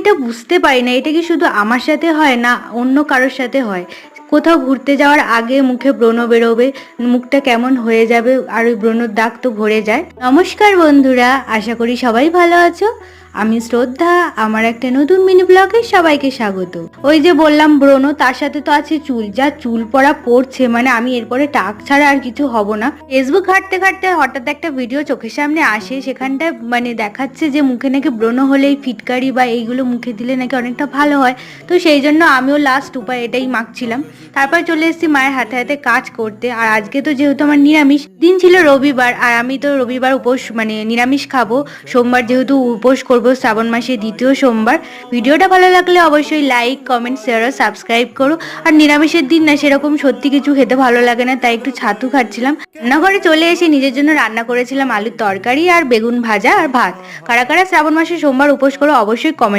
এটা বুঝতে পারি না, এটা কি শুধু আমার সাথে হয় না অন্য কারোর সাথে হয়। কোথাও ঘুরতে যাওয়ার আগে মুখে ব্রণ বেরোবে, মুখটা কেমন হয়ে যাবে, আর ওই ব্রণর দাগ তো ভরে যায়। নমস্কার বন্ধুরা, আশা করি সবাই ভালো আছো। আমি শ্রদ্ধা, আমার একটা নতুন মিনি ব্লগে সবাইকে স্বাগত। ওই যে বললাম ব্রণ, তার সাথে তো আছে চুল, যা চুল পড়া পড়ছে, মানে আমি এরপরে টাক ছাড়া আর কিছু হব না। ফেসবুক ঘাঁটতে ঘাঁটতে হঠাৎ একটা ভিডিও চোখের সামনে আসে, সেখানটায় মানে দেখাচ্ছে যে মুখে নাকি ব্রণ হলে এই ফিটকারি বা এইগুলো মুখে দিলে নাকি অনেকটা ভালো হয়। তো সেই জন্য আমিও লাস্ট উপায় এটাই মাখছিলাম। তারপর চলে এসেছি মায়ের হাতে হাতে কাজ করতে। আর আজকে তো যেহেতু আমার নিরামিষ দিন ছিল, রবিবার, আর আমি তো রবিবার উপোস মানে নিরামিষ খাবো। সোমবার যেহেতু উপোস করবো, শ্রাবণ মাসের দ্বিতীয় সোমবার। ভিডিওটা ভালো লাগলে অবশ্যই লাইক, কমেন্ট, শেয়ার ও সাবস্ক্রাইব করো। আর নিরামিষের দিন না সেরকম সত্যি কিছু খেতে ভালো লাগে না, তাই একটু ছাতু খাচ্ছিলাম। রান্নাঘরে চলে এসে নিজের জন্য রান্না করেছিলাম আলুর তরকারি আর বেগুন ভাজা আর ভাত। কারা কারা শ্রাবণ মাসে সোমবার উপোস করো অবশ্যই কমেন্ট